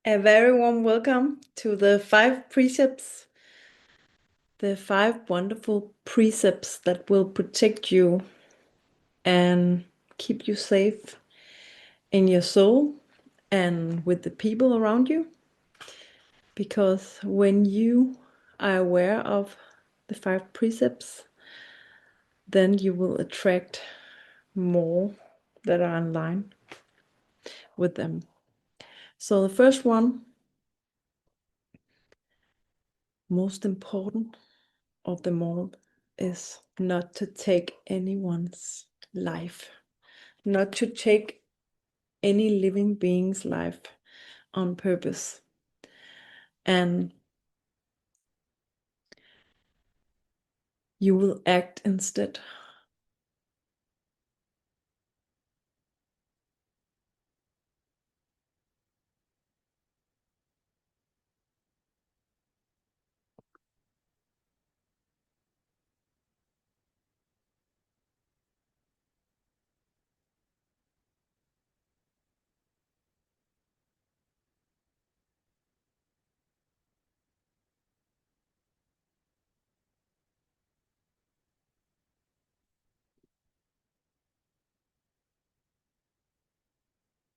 A very warm welcome to the 5 precepts, the 5 wonderful precepts that will protect you and keep you safe in your soul and with the people around you. Because when you are aware of the 5 precepts, then you will attract more that are in line with them. So the first one, most important of them all, is not to take anyone's life, not to take any living being's life on purpose. And you will act instead.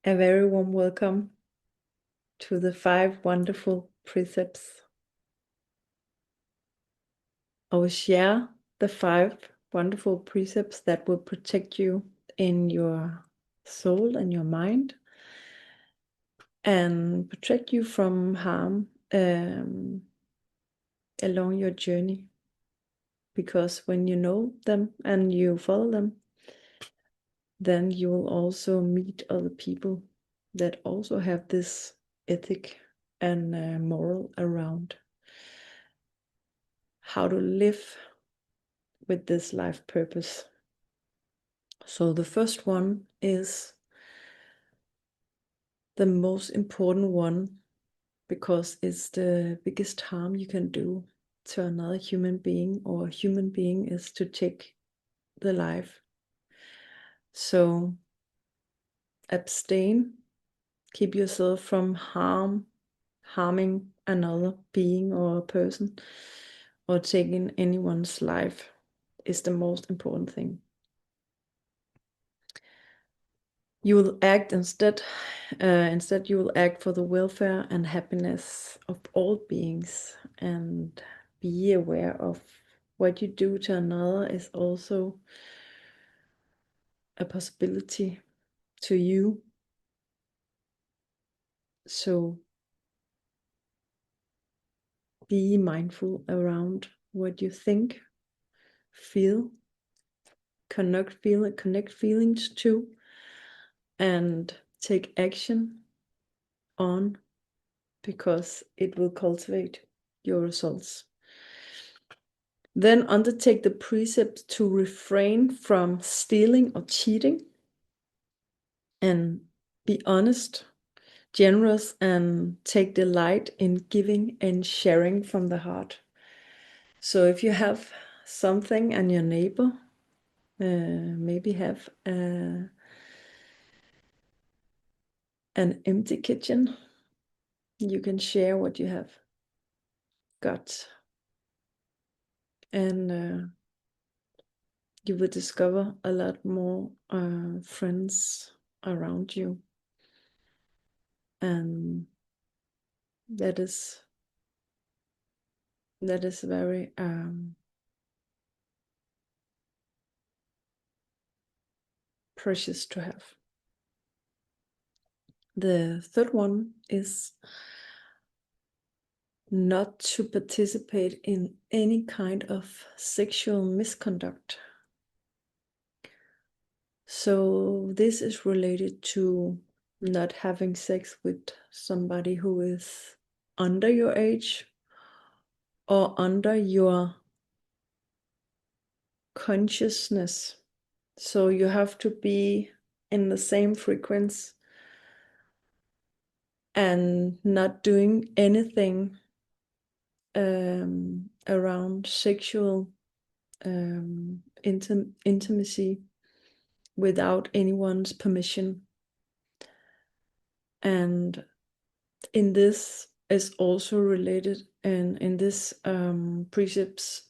A very warm welcome to the 5 wonderful precepts. I will share the 5 wonderful precepts that will protect you in your soul and your mind and protect you from harm along your journey. Because when you know them and you follow them, then you will also meet other people that also have this ethic and moral around how to live with this life purpose. So the first one is the most important one, because it's the biggest harm you can do to another human being, or a human being, is to take the life. So abstain, keep yourself from harming another being or a person, or taking anyone's life, is the most important thing. You will act instead you will act for the welfare and happiness of all beings, and be aware of what you do to another is also a possibility to you. So be mindful around what you think, feel, connect feelings to, and take action on, because it will cultivate your results. Then undertake the precept to refrain from stealing or cheating, and be honest, generous, and take delight in giving and sharing from the heart. So if you have something and your neighbor maybe have an empty kitchen, you can share what you have got, and you will discover a lot more friends around you, and that is very precious to have. The third one is not to participate in any kind of sexual misconduct. So this is related to not having sex with somebody who is under your age or under your consciousness. So you have to be in the same frequency and not doing anything around sexual intimacy without anyone's permission. And in this is also related, and in this precept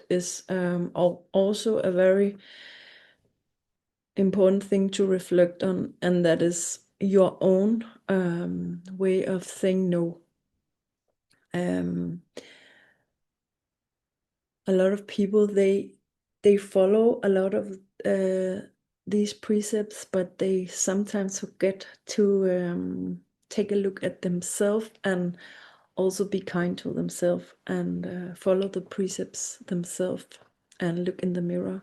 is also a very important thing to reflect on, and that is your own way of saying no. A lot of people, they follow a lot of these precepts, but they sometimes forget to take a look at themselves and also be kind to themselves and follow the precepts themselves and look in the mirror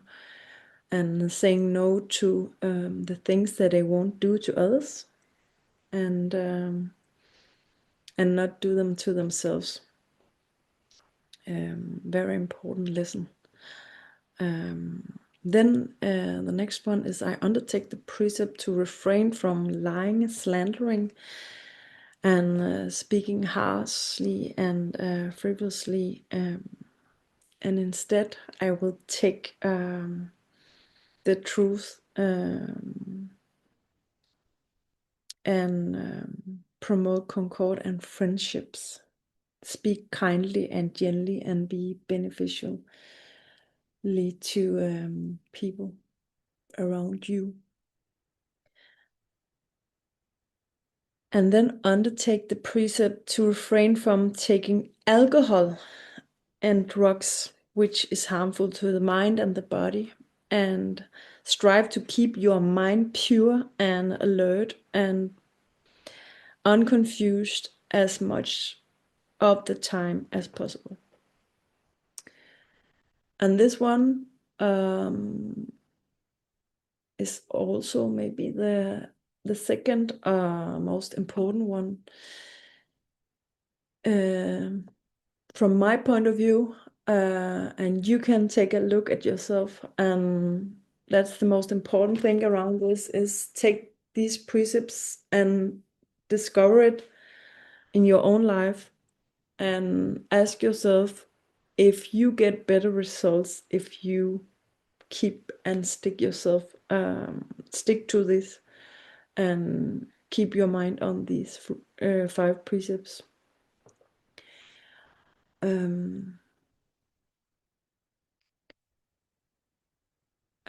and saying no to the things that they won't do to others and not do them to themselves. Very important lesson. Then the next one is, I undertake the precept to refrain from lying, slandering, and speaking harshly and frivolously, and instead I will take the truth and promote concord and friendships. Speak kindly and gently and be beneficially to people around you. And then undertake the precept to refrain from taking alcohol and drugs, which is harmful to the mind and the body, and strive to keep your mind pure and alert and unconfused as much of the time as possible. And this one is also maybe the second most important one. From my point of view, and you can take a look at yourself, and that's the most important thing around this, is take these precepts and discover it in your own life and ask yourself if you get better results if you keep and stick to this and keep your mind on these 5 precepts.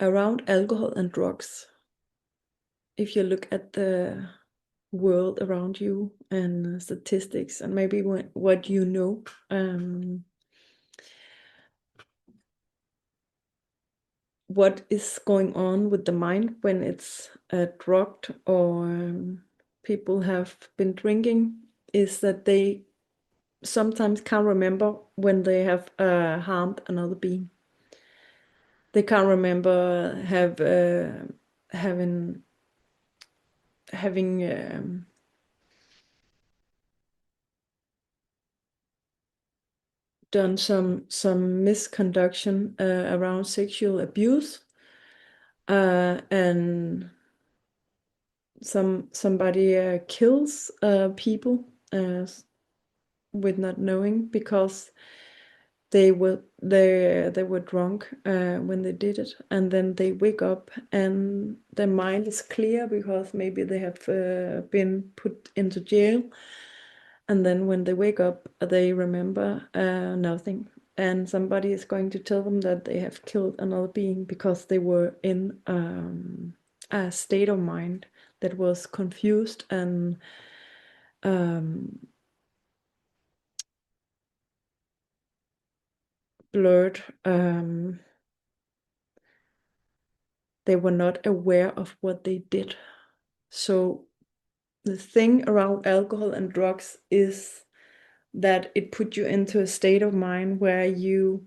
Around alcohol and drugs, if you look at the world around you and statistics and maybe what you know, what is going on with the mind when it's drugged or people have been drinking, is that they sometimes can't remember when they have harmed another being. They can't remember having done some misconduction around sexual abuse, and somebody kills people with not knowing, because they were drunk when they did it, and then they wake up and their mind is clear because maybe they have been put into jail, and then when they wake up they remember nothing, and somebody is going to tell them that they have killed another being because they were in a state of mind that was confused and blurred. They were not aware of what they did. So the thing around alcohol and drugs is that it put you into a state of mind where you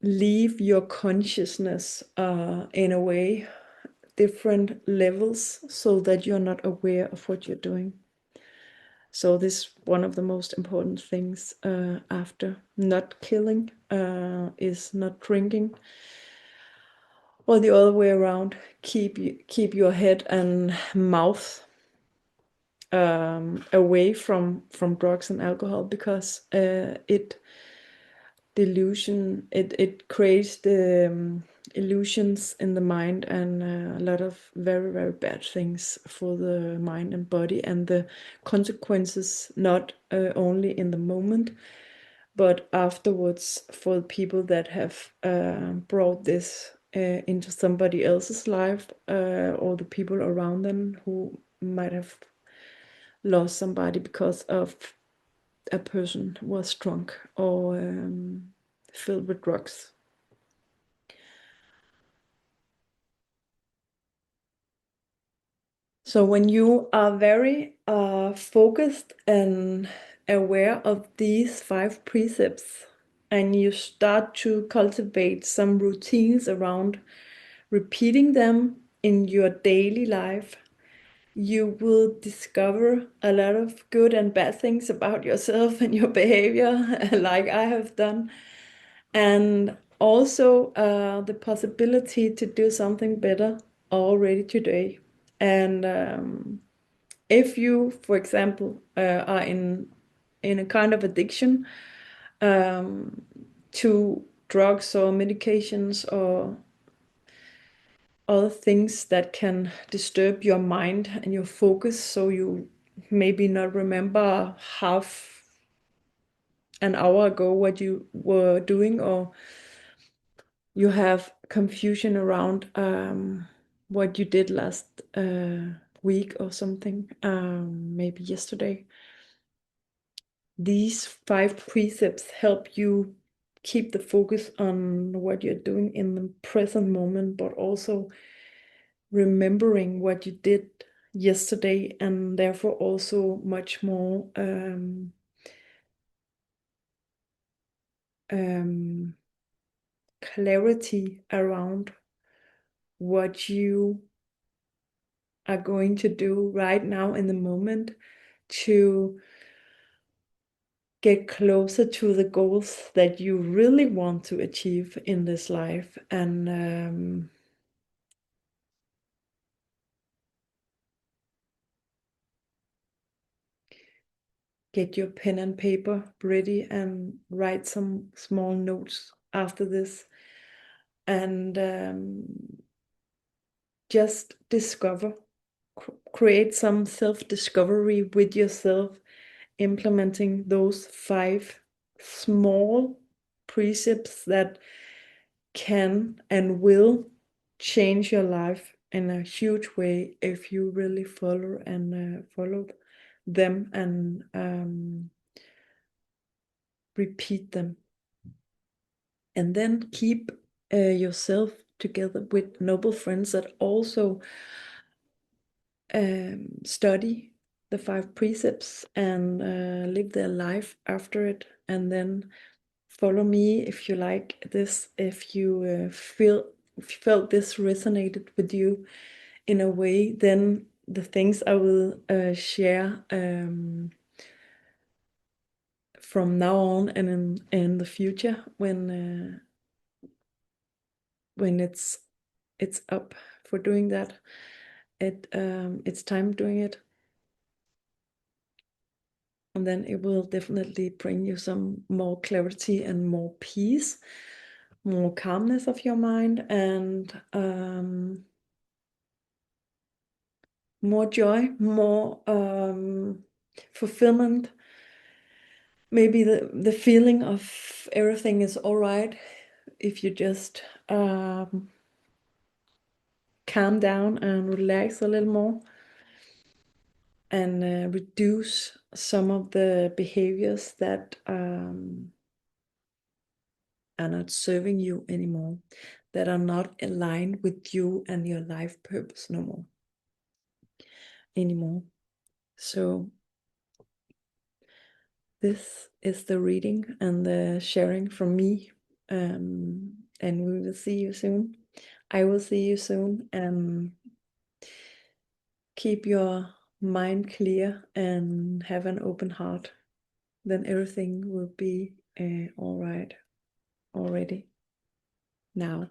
leave your consciousness in a way different levels, so that you're not aware of what you're doing. So this one of the most important things after not killing is not drinking, or the other way around, keep your head and mouth away from drugs and alcohol, because it creates illusions in the mind, and a lot of very, very bad things for the mind and body, and the consequences not only in the moment, but afterwards for the people that have brought this into somebody else's life, or the people around them who might have lost somebody because of a person who was drunk or filled with drugs. So when you are very focused and aware of these 5 precepts, and you start to cultivate some routines around repeating them in your daily life, you will discover a lot of good and bad things about yourself and your behavior, like I have done, and also the possibility to do something better already today. And if you, for example, are in a kind of addiction to drugs or medications or other things that can disturb your mind and your focus, so you maybe not remember half an hour ago what you were doing, or you have confusion around what you did last week or something, maybe yesterday. These 5 precepts help you keep the focus on what you're doing in the present moment, but also remembering what you did yesterday, and therefore also much more clarity around what you are going to do right now in the moment to get closer to the goals that you really want to achieve in this life. And get your pen and paper ready and write some small notes after this, and just discover, create some self-discovery with yourself, implementing those 5 small precepts that can and will change your life in a huge way if you really follow them and repeat them. And then keep yourself together with noble friends that also study the 5 precepts and live their life after it. And then follow me if you like this, if you felt this resonated with you in a way, then the things I will share from now on and in the future, when it's up for doing that, it's time doing it, and then it will definitely bring you some more clarity and more peace, more calmness of your mind, and more joy, more fulfillment. Maybe the feeling of everything is all right if you just calm down and relax a little more, and reduce some of the behaviors that are not serving you anymore, that are not aligned with you and your life purpose no more anymore. So this is the reading and the sharing from me, and we will see you soon. I will see you soon, and keep your mind clear and have an open heart. Then everything will be all right already now.